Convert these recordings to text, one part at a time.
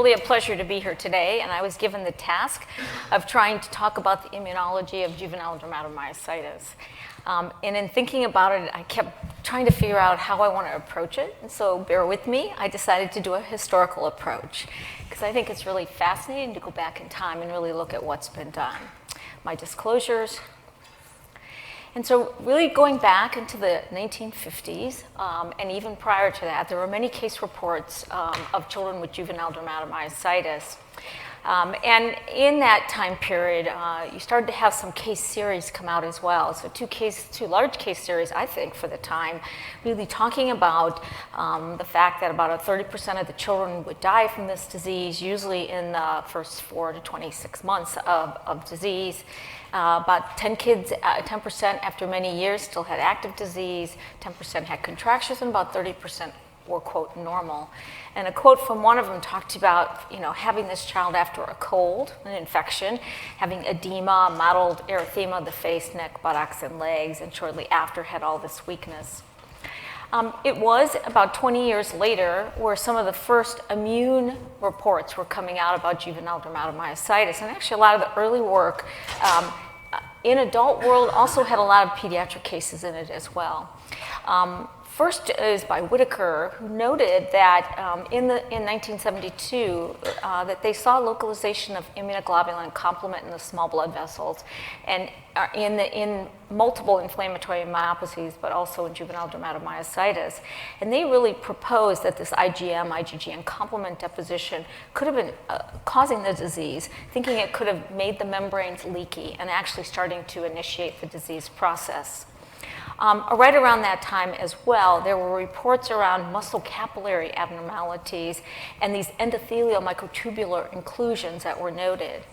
Really a pleasure to be here today, and I was given the task of trying to talk about the immunology of juvenile dermatomyositis. And in thinking about it, I kept trying to figure out how I want to approach it, and so bear with me. I decided to do a historical approach because I think it's really fascinating to go back in time and really look at what's been done. My disclosures. And so really going back into the 1950s, and even prior to that, there were many case reports of children with juvenile dermatomyositis. And in that time period, you started to have some case series come out as well. So two large case series, I think, for the time, really talking about the fact that about 30% of the children would die from this disease, usually in the first 4 to 26 months of disease. About 10% after many years still had active disease, 10% had contractions, and about 30% were, quote, normal. And a quote from one of them talked about, having this child after a cold, an infection, having edema, mottled erythema of the face, neck, buttocks, and legs, and shortly after had all this weakness. It was about 20 years later where some of the first immune reports were coming out about juvenile dermatomyositis. And actually a lot of the early work in adult world also had a lot of pediatric cases in it as well. First is by Whitaker, who noted that in 1972 that they saw localization of immunoglobulin complement in the small blood vessels and in multiple inflammatory myopathies, but also in juvenile dermatomyositis. And they really proposed that this IgG complement deposition could have been causing the disease, thinking it could have made the membranes leaky and actually starting to initiate the disease process. Right around that time as well, there were reports around muscle capillary abnormalities and these endothelial microtubular inclusions that were noted.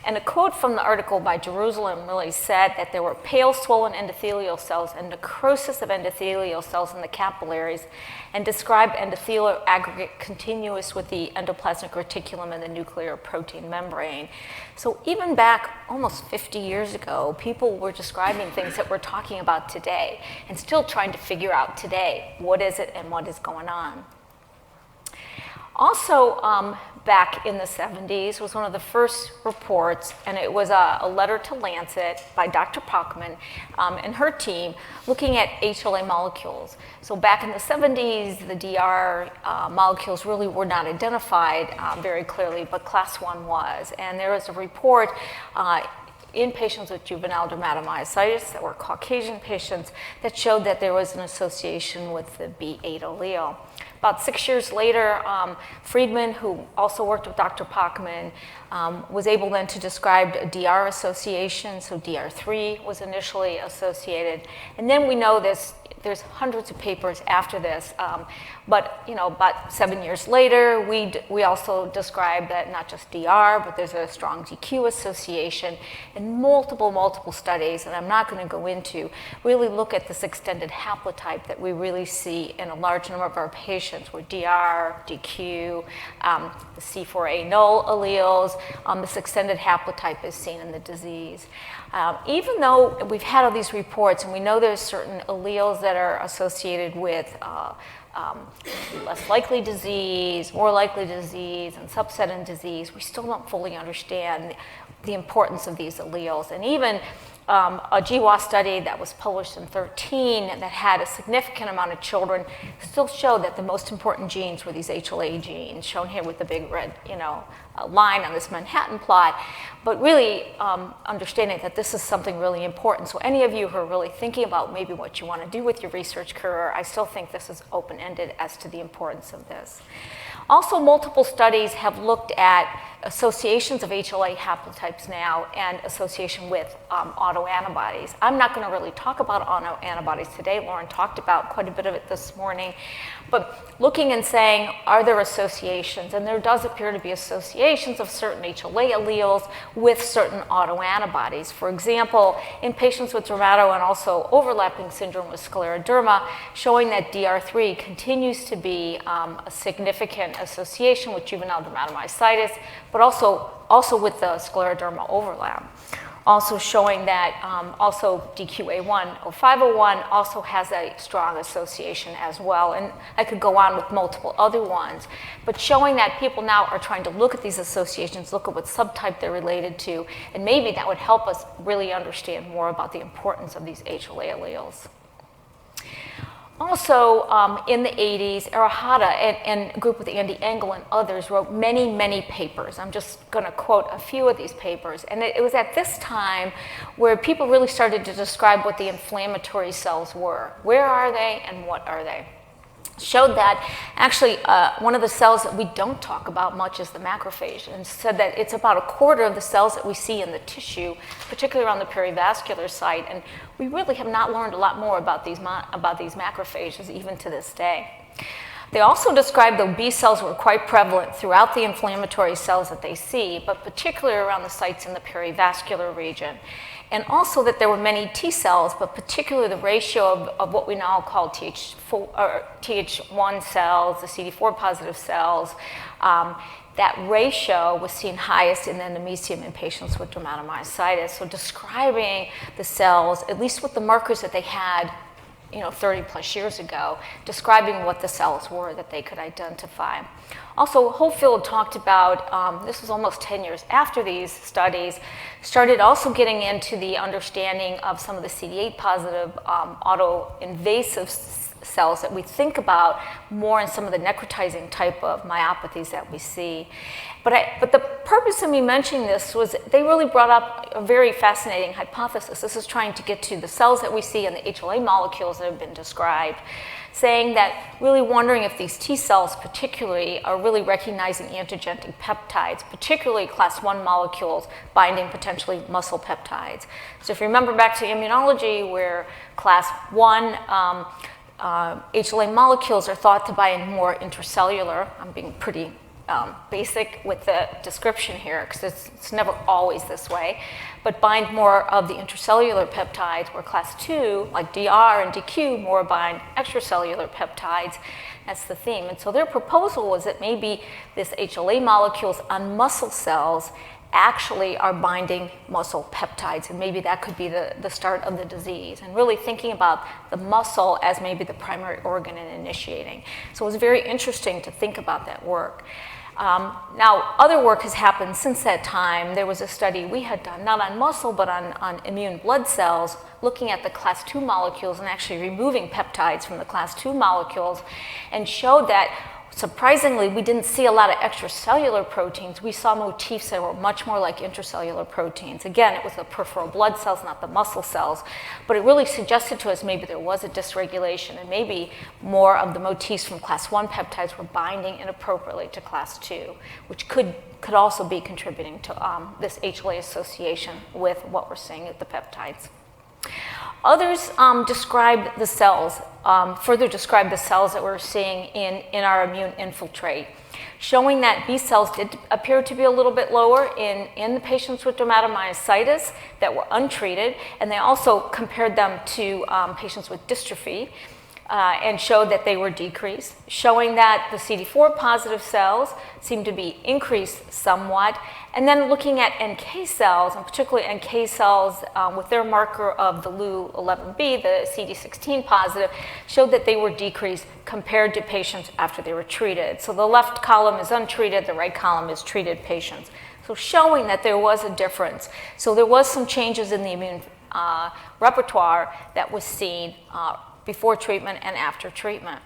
And a quote from the article by Jerusalem really said that there were pale swollen endothelial cells and necrosis of endothelial cells in the capillaries, and described endothelial aggregate continuous with the endoplasmic reticulum and the nuclear protein membrane. So even back almost 50 years ago, people were describing things that we're talking about today and still trying to figure out today what is it and what is going on. Also, back in the 70s was one of the first reports, and it was a letter to Lancet by Dr. Pachman and her team looking at HLA molecules. So back in the 70s, the DR molecules really were not identified very clearly, but class 1 was. And there was a report in patients with juvenile dermatomyositis that were Caucasian patients that showed that there was an association with the B8 allele. About 6 years later, Friedman, who also worked with Dr. Pachman, was able then to describe a DR association, so DR3 was initially associated. And then we know there's hundreds of papers after this, but about 7 years later, we also described that not just DR, but there's a strong DQ association, and multiple studies, and I'm not going to go into, really look at this extended haplotype that we really see in a large number of our patients where DR, DQ, the C4a null alleles, this extended haplotype is seen in the disease. Even though we've had all these reports and we know there's certain alleles that are associated with less likely disease, more likely disease, and subset in disease, we still don't fully understand the importance of these alleles. And even a GWAS study that was published in 2013 that had a significant amount of children still showed that the most important genes were these HLA genes, shown here with the big red, line on this Manhattan plot. But really understanding that this is something really important. So any of you who are really thinking about maybe what you want to do with your research career, I still think this is open-ended as to the importance of this. Also, multiple studies have looked at associations of HLA haplotypes now and association with autoantibodies. I'm not going to really talk about autoantibodies today. Lauren talked about quite a bit of it this morning. But looking and saying, are there associations? And there does appear to be associations of certain HLA alleles with certain autoantibodies. For example, in patients with dermato and also overlapping syndrome with scleroderma, showing that DR3 continues to be a significant association with juvenile dermatomyositis, but also with the scleroderma overlap. Also showing that also DQA1 or 501 also has a strong association as well. And I could go on with multiple other ones, but showing that people now are trying to look at these associations, look at what subtype they're related to, and maybe that would help us really understand more about the importance of these HLA alleles. Also, in the 80s, Arahata and a group with Andy Engel and others wrote many, many papers. I'm just going to quote a few of these papers. And it was at this time where people really started to describe what the inflammatory cells were. Where are they and what are they? Showed that actually one of the cells that we don't talk about much is the macrophage, and said that it's about a quarter of the cells that we see in the tissue, particularly around the perivascular site, and we really have not learned a lot more about these macrophages even to this day. They also described that B cells were quite prevalent throughout the inflammatory cells that they see, but particularly around the sites in the perivascular region. And also that there were many T cells, but particularly the ratio of what we now call Th1 cells, the CD4 positive cells, that ratio was seen highest in the endomysium in patients with dermatomyositis. So describing the cells, at least with the markers that they had 30 plus years ago, describing what the cells were that they could identify. Also, Hopefield talked about, this was almost 10 years after these studies, started also getting into the understanding of some of the CD8 positive autoinvasive cells that we think about more in some of the necrotizing type of myopathies that we see. But the purpose of me mentioning this was they really brought up a very fascinating hypothesis. This is trying to get to the cells that we see and the HLA molecules that have been described, saying that really wondering if these T cells particularly are really recognizing angiogenic peptides, particularly class 1 molecules binding potentially muscle peptides. So if you remember back to immunology where class 1 HLA molecules are thought to bind more intracellular, I'm being pretty basic with the description here because it's never always this way, but bind more of the intracellular peptides, where class 2, like DR and DQ, more bind extracellular peptides. That's the theme. And so their proposal was that maybe this HLA molecules on muscle cells actually are binding muscle peptides, and maybe that could be the start of the disease, and really thinking about the muscle as maybe the primary organ in initiating. So it was very interesting to think about that work. Now, other work has happened since that time. There was a study we had done, not on muscle, but on immune blood cells, looking at the class 2 molecules and actually removing peptides from the class 2 molecules, and showed that surprisingly, we didn't see a lot of extracellular proteins. We saw motifs that were much more like intracellular proteins. Again, it was the peripheral blood cells, not the muscle cells. But it really suggested to us maybe there was a dysregulation, and maybe more of the motifs from class 1 peptides were binding inappropriately to class 2, which could also be contributing to this HLA association with what we're seeing at the peptides. Others described the cells, further described the cells that we're seeing in our immune infiltrate, showing that B cells did appear to be a little bit lower in the patients with dermatomyositis that were untreated, and they also compared them to patients with dystrophy and showed that they were decreased, showing that the CD4 positive cells seemed to be increased somewhat. And then looking at NK cells, and particularly NK cells with their marker of the Lu11B, the CD16 positive, showed that they were decreased compared to patients after they were treated. So the left column is untreated, the right column is treated patients. So showing that there was a difference. So there was some changes in the immune repertoire that was seen before treatment and after treatment.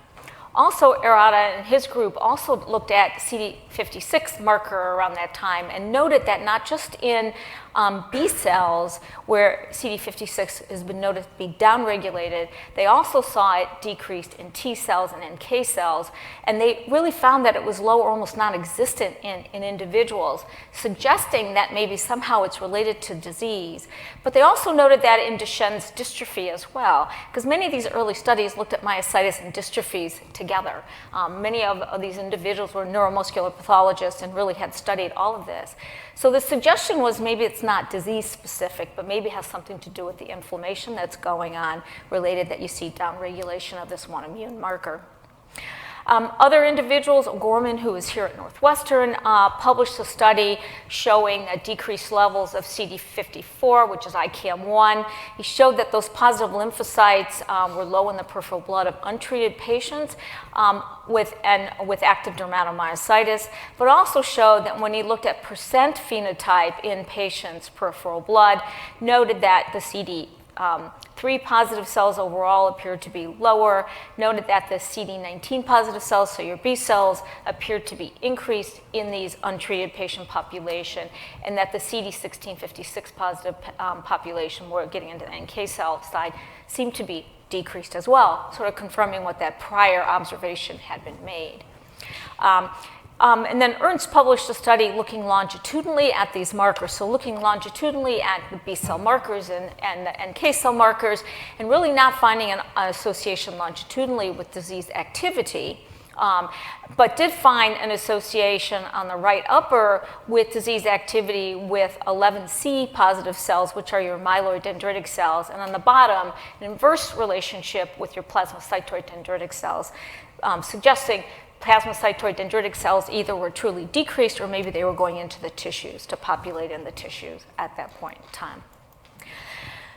Also, Arata and his group also looked at CD56 marker around that time and noted that not just in B cells where CD56 has been noted to be downregulated, they also saw it decreased in T cells and NK cells, and they really found that it was low or almost non-existent in individuals, suggesting that maybe somehow it's related to disease. But they also noted that in Duchenne's dystrophy as well, because many of these early studies looked at myositis and dystrophies together. Many of these individuals were neuromuscular pathologists and really had studied all of this. So the suggestion was maybe it's not disease specific, but maybe has something to do with the inflammation that's going on related that you see downregulation of this one immune marker. Other individuals, Gorman, who is here at Northwestern, published a study showing decreased levels of CD54, which is ICAM1. He showed that those positive lymphocytes were low in the peripheral blood of untreated patients with active dermatomyositis, but also showed that when he looked at percent phenotype in patients' peripheral blood, noted that the CD3 positive cells overall appeared to be lower, noted that the CD19 positive cells, so your B cells, appeared to be increased in these untreated patient population, and that the CD1656 positive population, we're getting into the NK cell side, seemed to be decreased as well, sort of confirming what that prior observation had been made. And then Ernst published a study looking longitudinally at these markers, so looking longitudinally at the B cell markers and the NK cell markers, and really not finding an association longitudinally with disease activity, but did find an association on the right upper with disease activity with 11C positive cells, which are your myeloid dendritic cells, and on the bottom, an inverse relationship with your plasmacytoid dendritic cells, suggesting plasmacytoid dendritic cells either were truly decreased or maybe they were going into the tissues to populate in the tissues at that point in time.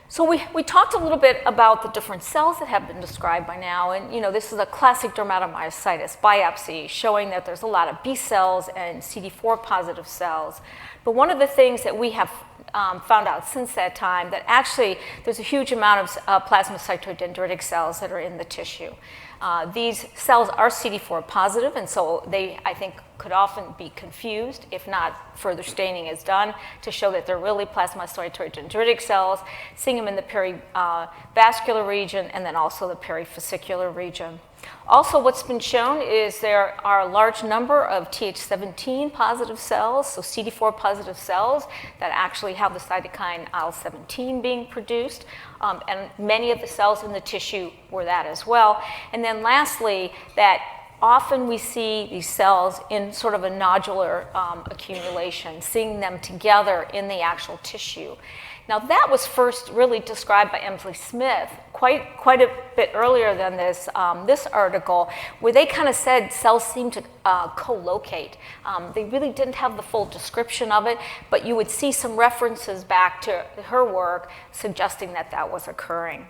So we talked a little bit about the different cells that have been described by now, and this is a classic dermatomyositis biopsy showing that there's a lot of B cells and CD4 positive cells. But one of the things that we have found out since that time that actually there's a huge amount of plasmacytoid dendritic cells that are in the tissue. These cells are CD4 positive, and so they, I think, could often be confused if not further staining is done to show that they're really plasmacytoid dendritic cells, seeing them in the perivascular region and then also the perifascicular region. Also, what's been shown is there are a large number of Th17 positive cells, so CD4 positive cells that actually have the cytokine IL-17 being produced, and many of the cells in the tissue were that as well. And then lastly, that often we see these cells in sort of a nodular accumulation, seeing them together in the actual tissue. Now that was first really described by Emsley Smith quite a bit earlier than this article, where they kind of said cells seem to co-locate. They really didn't have the full description of it, but you would see some references back to her work suggesting that that was occurring.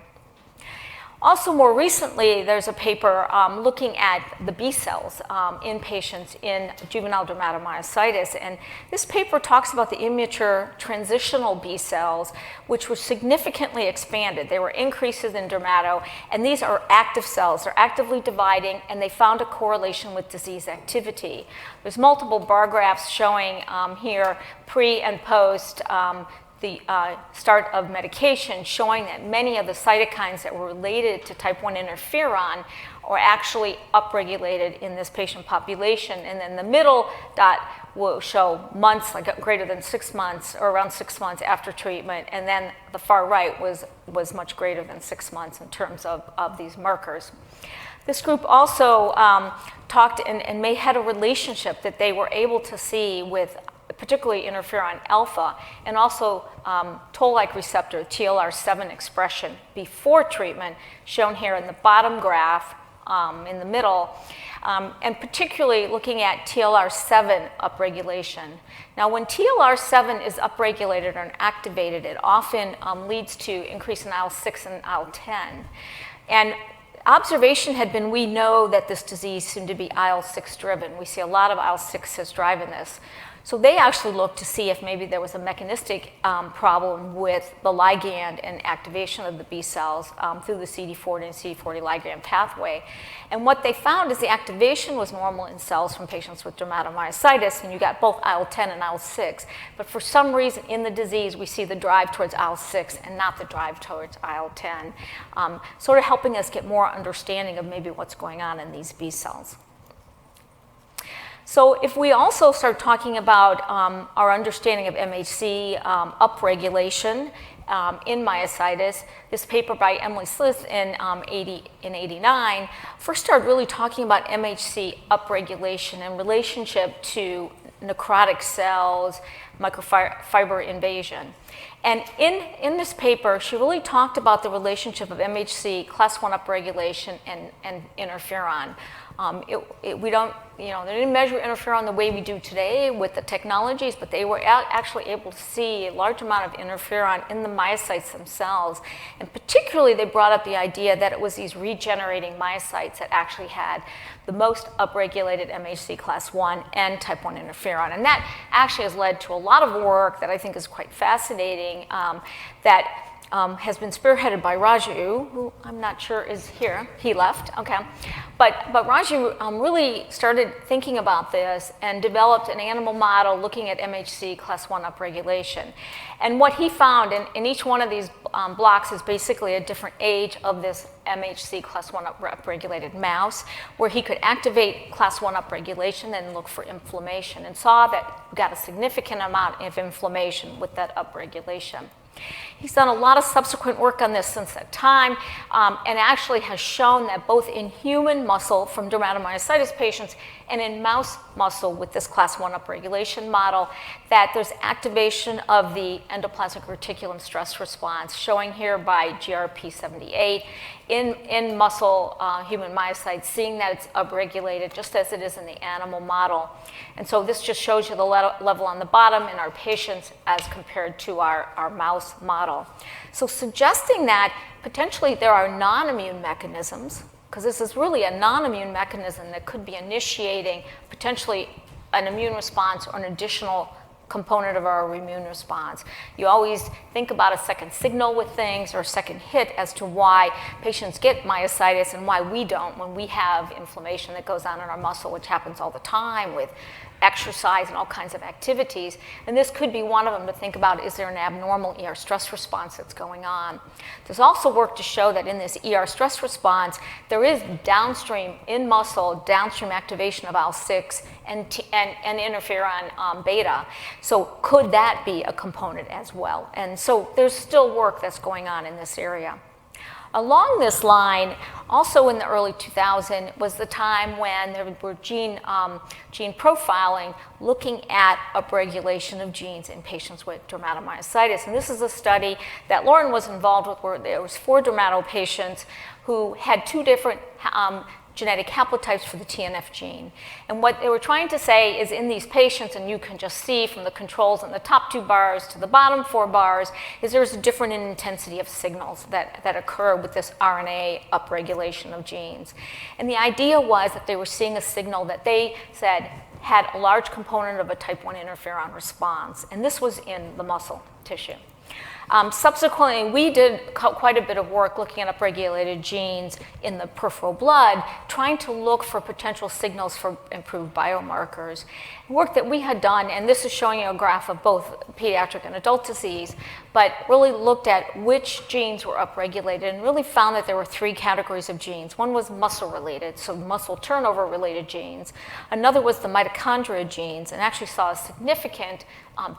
Also, more recently, there's a paper looking at the B cells in patients in juvenile dermatomyositis, and this paper talks about the immature transitional B cells, which were significantly expanded. There were increases in dermato, and these are active cells. They're actively dividing, and they found a correlation with disease activity. There's multiple bar graphs showing here pre and post the start of medication, showing that many of the cytokines that were related to type 1 interferon are actually upregulated in this patient population. And then the middle dot will show months, like greater than 6 months or around 6 months after treatment. And then the far right was much greater than 6 months in terms of these markers. This group also talked and had a relationship that they were able to see with particularly interferon alpha, and also toll-like receptor, TLR7 expression before treatment, shown here in the bottom graph in the middle, and particularly looking at TLR7 upregulation. Now, when TLR7 is upregulated or activated, it often leads to increase in IL-6 and IL-10. And observation had been, we know that this disease seemed to be IL-6 driven. We see a lot of IL-6 driving this. So they actually looked to see if maybe there was a mechanistic problem with the ligand and activation of the B cells through the CD40 and CD40 ligand pathway. And what they found is the activation was normal in cells from patients with dermatomyositis, and you got both IL-10 and IL-6. But for some reason in the disease, we see the drive towards IL-6 and not the drive towards IL-10, sort of helping us get more understanding of maybe what's going on in these B cells. So if we also start talking about our understanding of MHC upregulation in myositis, this paper by Emily Smith in 89 first started really talking about MHC upregulation in relationship to necrotic cells, microfiber invasion. And in this paper, she really talked about the relationship of MHC, class 1 upregulation, and interferon. We don't, they didn't measure interferon the way we do today with the technologies, but they were actually able to see a large amount of interferon in the myocytes themselves. And particularly, they brought up the idea that it was these regenerating myocytes that actually had the most upregulated MHC class 1 and type 1 interferon. And that actually has led to a lot of work that I think is quite fascinating that has been spearheaded by Raju, who I'm not sure is here. He left, okay. But Raju really started thinking about this and developed an animal model looking at MHC class 1 upregulation. And what he found, in each one of these blocks is basically a different age of this MHC class 1 upregulated mouse, where he could activate class 1 upregulation and look for inflammation, and saw that we got a significant amount of inflammation with that upregulation. He's done a lot of subsequent work on this since that time, and actually has shown that both in human muscle from dermatomyositis patients and in mouse muscle with this class 1 upregulation model, that there's activation of the endoplasmic reticulum stress response, showing here by GRP78 in muscle human myocytes, seeing that it's upregulated just as it is in the animal model. And so this just shows you the level on the bottom in our patients as compared to our mouse model. So suggesting that potentially there are non-immune mechanisms, because this is really a non-immune mechanism that could be initiating potentially an immune response or an additional component of our immune response. You always think about a second signal with things or a second hit as to why patients get myositis and why we don't when we have inflammation that goes on in our muscle, which happens all the time with exercise and all kinds of activities. And this could be one of them to think about, is there an abnormal ER stress response that's going on? There's also work to show that in this ER stress response, there is downstream in muscle, downstream activation of IL-6 and interferon beta. So could that be a component as well? And so there's still work that's going on in this area. Along this line, also in the early 2000s, was the time when there were gene profiling looking at upregulation of genes in patients with dermatomyositis. And this is a study that Lauren was involved with, where there was 4 dermato patients who had 2 different genetic haplotypes for the TNF gene. And what they were trying to say is in these patients, and you can just see from the controls in the top 2 bars to the bottom 4 bars, is there's a different intensity of signals that occur with this RNA upregulation of genes. And the idea was that they were seeing a signal that they said had a large component of a type 1 interferon response. And this was in the muscle tissue. Subsequently, we did quite a bit of work looking at upregulated genes in the peripheral blood, trying to look for potential signals for improved biomarkers. Work that we had done, and this is showing you a graph of both pediatric and adult disease, but really looked at which genes were upregulated and really found that there were 3 categories of genes. One was muscle-related, so muscle turnover-related genes. Another was the mitochondria genes, and actually saw a significant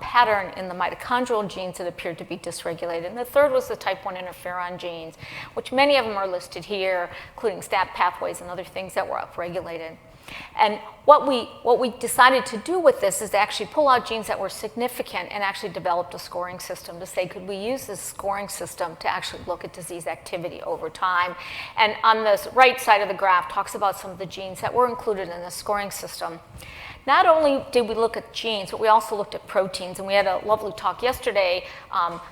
pattern in the mitochondrial genes that appeared to be dysregulated. And the third was the type 1 interferon genes, which many of them are listed here, including STAT pathways and other things that were upregulated. And what we decided to do with this is to actually pull out genes that were significant and actually developed a scoring system to say, could we use this scoring system to actually look at disease activity over time? And on the right side of the graph talks about some of the genes that were included in the scoring system. Not only did we look at genes, but we also looked at proteins. And we had a lovely talk yesterday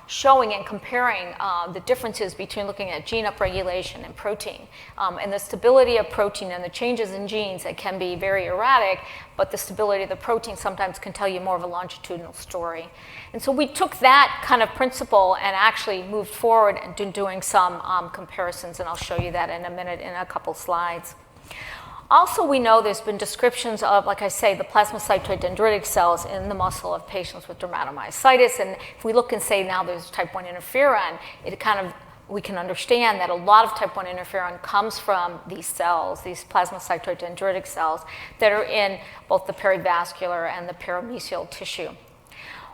showing and comparing the differences between looking at gene upregulation and protein. And the stability of protein and the changes in genes that can be very erratic, but the stability of the protein sometimes can tell you more of a longitudinal story. And so we took that kind of principle and actually moved forward and doing some comparisons, and I'll show you that in a minute in a couple slides. Also, we know there's been descriptions of, like I say, the plasmacytoid dendritic cells in the muscle of patients with dermatomyositis. And if we look and say now there's type 1 interferon, we can understand that a lot of type 1 interferon comes from these cells, these plasmacytoid dendritic cells that are in both the perivascular and the perimysial tissue.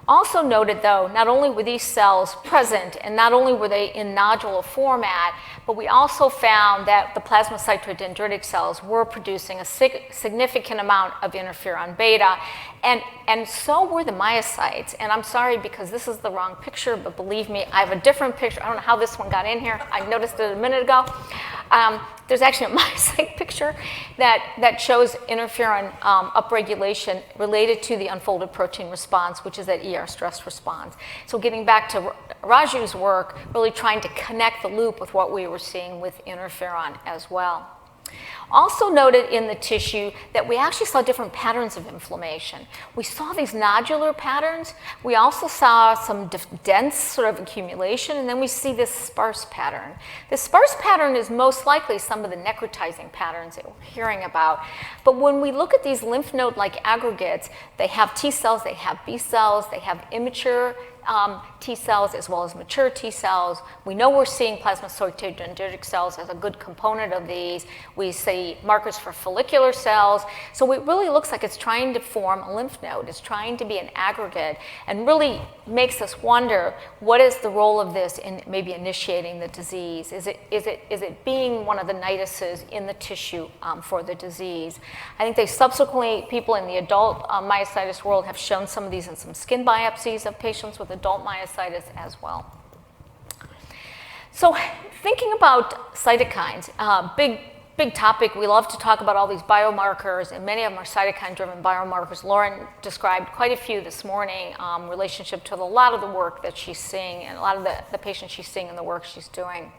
Also noted, though, not only were these cells present and not only were they in nodular format, but we also found that the plasmacytoid dendritic cells were producing a significant amount of interferon beta, and so were the myocytes. And I'm sorry because this is the wrong picture, but believe me, I have a different picture. I don't know how this one got in here. I noticed it a minute ago. There's actually a myocyte picture that shows interferon upregulation related to the unfolded protein response, which is that ER stress response. So getting back to Raju's work, really trying to connect the loop with what we were seeing with interferon as well. Also noted in the tissue that we actually saw different patterns of inflammation. We saw these nodular patterns. We also saw some dense sort of accumulation, and then we see this sparse pattern. This sparse pattern is most likely some of the necrotizing patterns that we're hearing about. But when we look at these lymph node-like aggregates, they have T cells, they have B cells, they have immature T cells as well as mature T cells. We know we're seeing plasmacytoid dendritic cells as a good component of these. We see markers for follicular cells. So it really looks like it's trying to form a lymph node. It's trying to be an aggregate and really makes us wonder, what is the role of this in maybe initiating the disease? Is it being one of the nituses in the tissue for the disease? I think they subsequently, people in the adult myositis world have shown some of these in some skin biopsies of patients with adult myositis as well. So thinking about cytokines, big topic. We love to talk about all these biomarkers, and many of them are cytokine-driven biomarkers. Lauren described quite a few this morning in relationship to a lot of the work that she's seeing and a lot of the patients she's seeing and the work she's doing.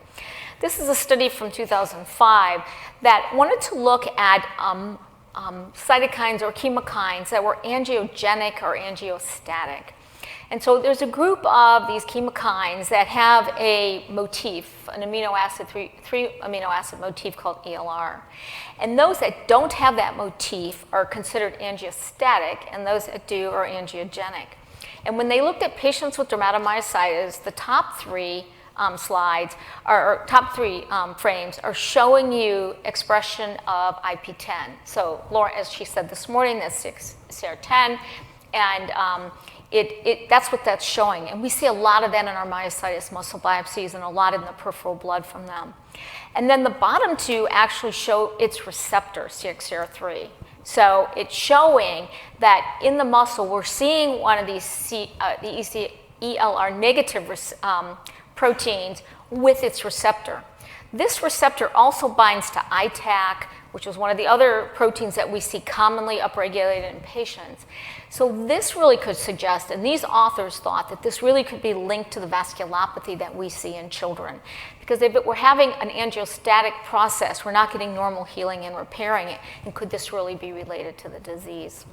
This is a study from 2005 that wanted to look at cytokines or chemokines that were angiogenic or angiostatic. And so there's a group of these chemokines that have a motif, an amino acid, three amino acid motif called ELR. And those that don't have that motif are considered angiostatic, and those that do are angiogenic. And when they looked at patients with dermatomyositis, the top three slides, or top three frames, are showing you expression of IP10. So Laura, as she said this morning, that's CR10, and that's what that's showing. And we see a lot of that in our myositis muscle biopsies and a lot in the peripheral blood from them. And then the bottom two actually show its receptor, CXCR3. So it's showing that in the muscle, we're seeing one of these the ELR-negative proteins with its receptor. This receptor also binds to ITAC, which is one of the other proteins that we see commonly upregulated in patients. So this really could suggest, and these authors thought that this really could be linked to the vasculopathy that we see in children. Because if we're having an angiostatic process, we're not getting normal healing and repairing it, and could this really be related to the disease?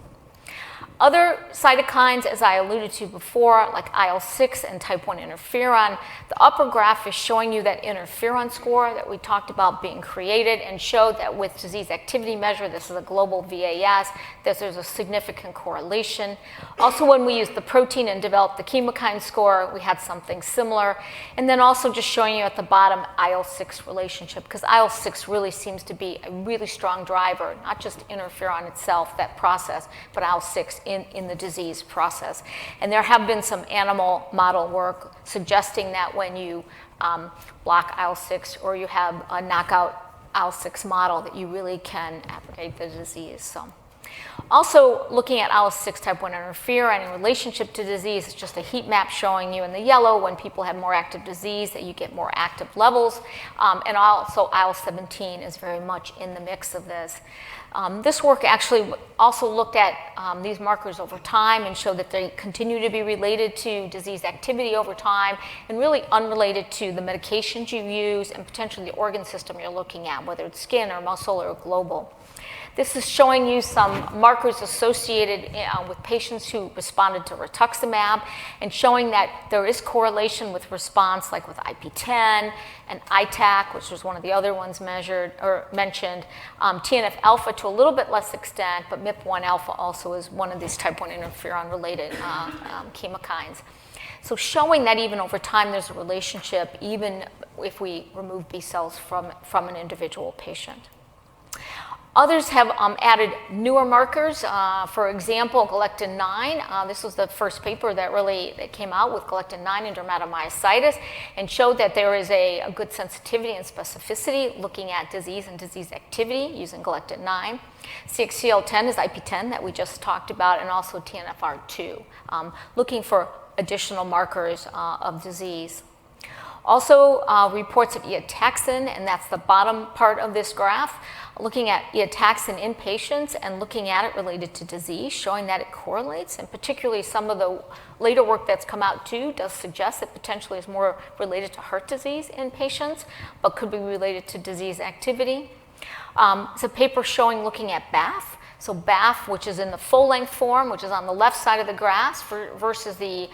Other cytokines, as I alluded to before, like IL-6 and type 1 interferon, the upper graph is showing you that interferon score that we talked about being created, and showed that with disease activity measure, this is a global VAS, that there's a significant correlation. Also, when we used the protein and developed the chemokine score, we had something similar. And then also just showing you at the bottom IL-6 relationship, because IL-6 really seems to be a really strong driver, not just interferon itself, that process, but IL-6 in the disease process. And there have been some animal model work suggesting that when you block IL-6 or you have a knockout IL-6 model, that you really can abrogate the disease. So, also looking at IL-6 type 1 interferon in relationship to disease, it's just a heat map showing you in the yellow when people have more active disease that you get more active levels. And also IL-17 is very much in the mix of this. This work actually also looked at these markers over time and showed that they continue to be related to disease activity over time and really unrelated to the medications you use and potentially the organ system you're looking at, whether it's skin or muscle or global. This is showing you some markers associated with patients who responded to rituximab, and showing that there is correlation with response, like with IP10 and ITAC, which was one of the other ones measured or mentioned, TNF alpha to a little bit less extent, but MIP1 alpha also is one of these type 1 interferon-related chemokines. So showing that even over time there's a relationship, even if we remove B cells from an individual patient. Others have added newer markers. For example, galectin-9. This was the first paper that came out with galectin-9 in dermatomyositis and showed that there is a good sensitivity and specificity looking at disease and disease activity using galectin-9. CXCL10 is IP10 that we just talked about, and also TNFR2, looking for additional markers of disease. Also, reports of eotaxin, and that's the bottom part of this graph, looking at eotaxin in patients and looking at it related to disease, showing that it correlates, and particularly some of the later work that's come out too does suggest that potentially is more related to heart disease in patients, but could be related to disease activity. It's a paper showing looking at BAFF. So BAFF, which is in the full-length form, which is on the left side of the graph, versus the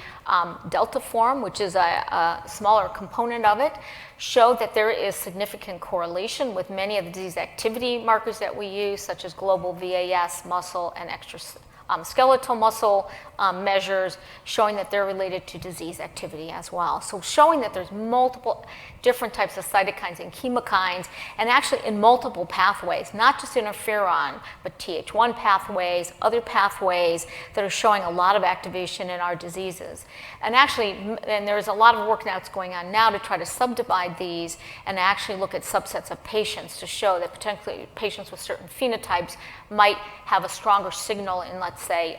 delta form, which is a smaller component of it, showed that there is significant correlation with many of the disease activity markers that we use, such as global VAS, muscle, and extraskeletal muscle measures, showing that they're related to disease activity as well. So showing that there's multiple different types of cytokines and chemokines, and actually in multiple pathways, not just interferon, but Th1 pathways, other pathways that are showing a lot of activation in our diseases. And actually, and there's a lot of work now that's going on now to try to subdivide these and actually look at subsets of patients to show that potentially patients with certain phenotypes might have a stronger signal in, let's say,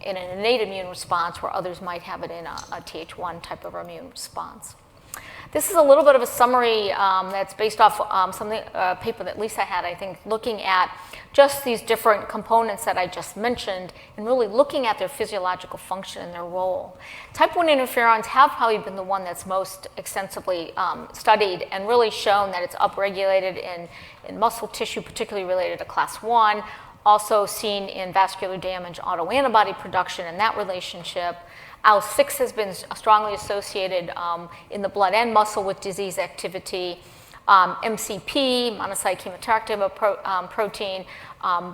in an innate immune response, where others might have it in a Th1 type of immune response. This is a little bit of a summary that's based off a paper that Lisa had, I think, looking at just these different components that I just mentioned and really looking at their physiological function and their role. Type 1 interferons have probably been the one that's most extensively studied and really shown that it's upregulated in muscle tissue, particularly related to class 1, also seen in vascular damage, autoantibody production and that relationship. IL-6 has been strongly associated in the blood and muscle with disease activity. MCP, monocyte chemoattractive protein,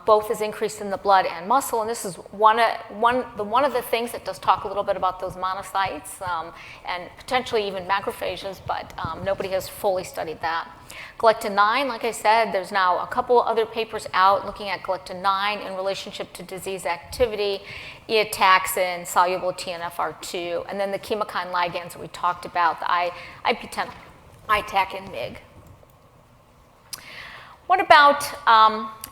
both is increased in the blood and muscle, and this is one of the things that does talk a little bit about those monocytes and potentially even macrophages, but nobody has fully studied that. Galectin-9, like I said, there's now a couple other papers out looking at galectin-9 in relationship to disease activity, eotaxin, soluble TNFR2, and then the chemokine ligands that we talked about, the IP10, ITAC, and MIG. What about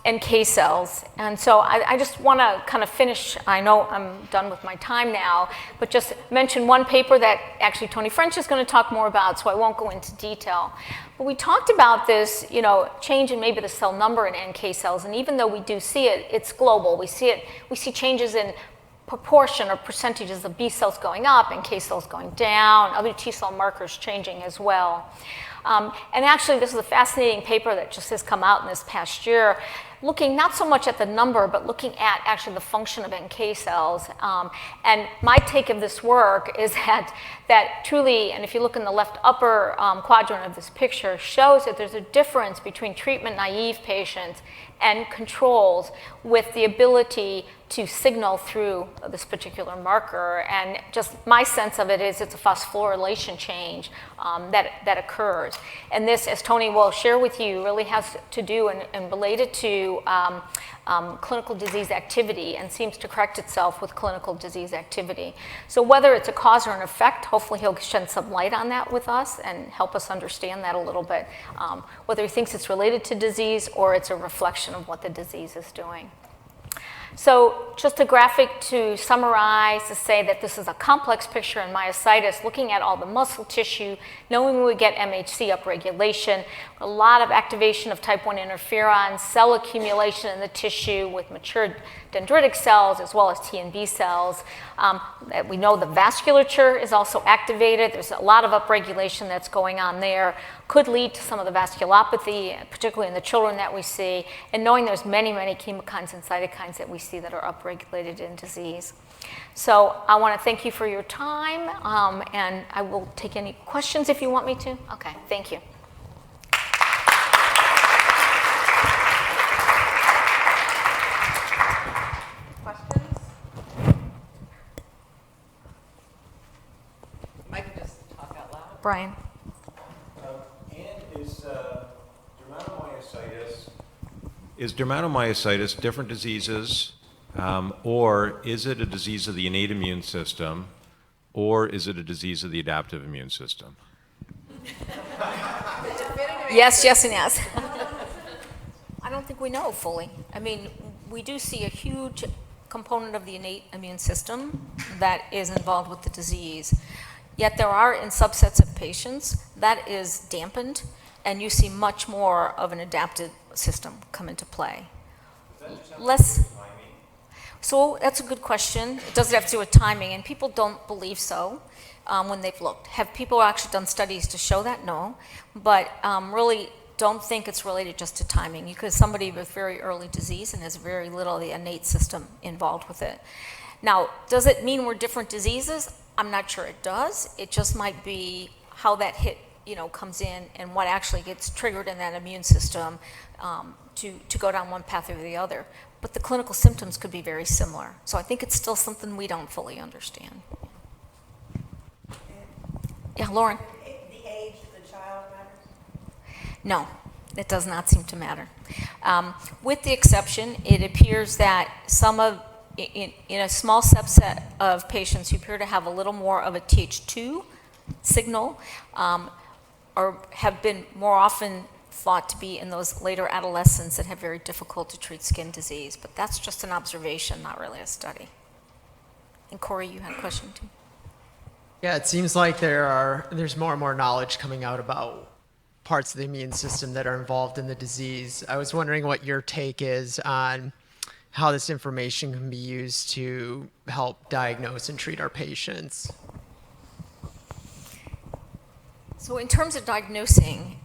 NK cells? And so I just want to kind of finish. I know I'm done with my time now, but just mention one paper that actually Tony French is going to talk more about, so I won't go into detail. But we talked about this, change in maybe the cell number in NK cells, and even though we do see it, it's global. We see changes in proportion or percentages of B cells going up, NK cells going down, other T cell markers changing as well. And actually, this is a fascinating paper that just has come out in this past year, looking not so much at the number, but looking at actually the function of NK cells. And my take of this work is that truly, and if you look in the left upper quadrant of this picture, shows that there's a difference between treatment-naive patients and controls with the ability to signal through this particular marker. And just my sense of it is it's a phosphorylation change that occurs. And this, as Tony will share with you, really has to do and related to clinical disease activity and seems to correct itself with clinical disease activity. So whether it's a cause or an effect, hopefully he'll shed some light on that with us and help us understand that a little bit, whether he thinks it's related to disease or it's a reflection of what the disease is doing. So just a graphic to summarize, to say that this is a complex picture in myositis, looking at all the muscle tissue, knowing we get MHC upregulation, a lot of activation of type 1 interferon, cell accumulation in the tissue with mature dendritic cells as well as T and B cells. We know the vasculature is also activated. There's a lot of upregulation that's going on there. Could lead to some of the vasculopathy, particularly in the children that we see, and knowing there's many, many chemokines and cytokines that we see that are upregulated in disease. So I want to thank you for your time, and I will take any questions if you want me to. Okay, thank you. Questions? I can just talk out loud. Brian. And is dermatomyositis Is dermatomyositis different diseases, or is it a disease of the innate immune system, or is it a disease of the adaptive immune system? Yes, yes, and yes. I don't think we know fully. I mean, we do see a huge component of the innate immune system that is involved with the disease. Yet there are, in subsets of patients, that is dampened, and you see much more of an adaptive system come into play. Less. So that's a good question. It doesn't have to do with timing, and people don't believe so when they've looked. Have people actually done studies to show that? No. But really don't think it's related just to timing, because somebody with very early disease and has very little of the innate system involved with it. Now, does it mean we're different diseases? I'm not sure it does. It just might be how that hit, comes in and what actually gets triggered in that immune system to go down one path or the other. But the clinical symptoms could be very similar. So I think it's still something we don't fully understand. Yeah, Lauren? The age of the child matters? No, it does not seem to matter. With the exception, it appears that in a small subset of patients who appear to have a little more of a Th2 signal, or have been more often thought to be in those later adolescents that have very difficult to treat skin disease. But that's just an observation, not really a study. And Corey, you had a question too. Yeah, it seems like there's more and more knowledge coming out about parts of the immune system that are involved in the disease. I was wondering what your take is on how this information can be used to help diagnose and treat our patients. So in terms of diagnosing,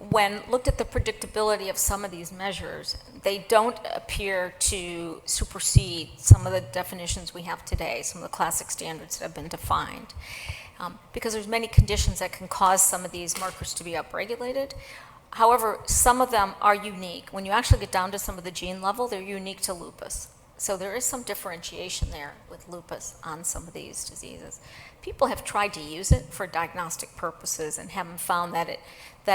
when looked at the predictability of some of these measures, they don't appear to supersede some of the definitions we have today, some of the classic standards that have been defined. Because there's many conditions that can cause some of these markers to be upregulated. However, some of them are unique. When you actually get down to some of the gene level, they're unique to lupus. So there is some differentiation there with lupus on some of these diseases. People have tried to use it for diagnostic purposes and haven't found that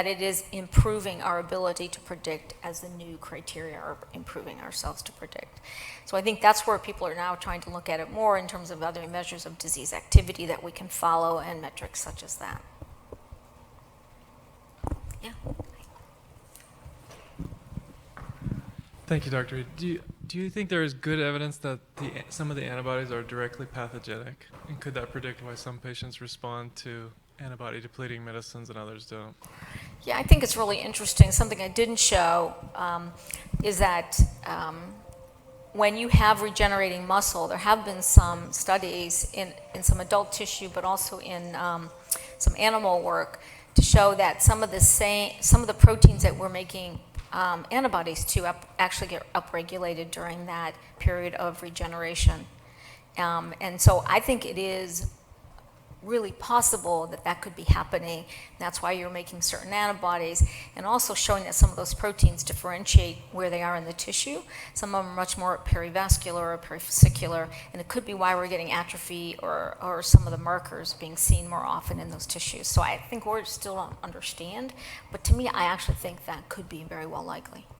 it is improving our ability to predict as the new criteria are improving ourselves to predict. So I think that's where people are now trying to look at it more in terms of other measures of disease activity that we can follow and metrics such as that. Yeah. Thank you, Dr. Reed. Do you think there is good evidence that some of the antibodies are directly pathogenic? And could that predict why some patients respond to antibody-depleting medicines and others don't? Yeah, I think it's really interesting. Something I didn't show is that when you have regenerating muscle, there have been some studies in some adult tissue, but also in some animal work to show that some of the proteins that we're making antibodies to actually get upregulated during that period of regeneration. And so I think it is really possible that could be happening. That's why you're making certain antibodies, and also showing that some of those proteins differentiate where they are in the tissue. Some of them are much more perivascular or perivesicular, and it could be why we're getting atrophy or some of the markers being seen more often in those tissues. So I think we still don't understand, but to me, I actually think that could be very well likely.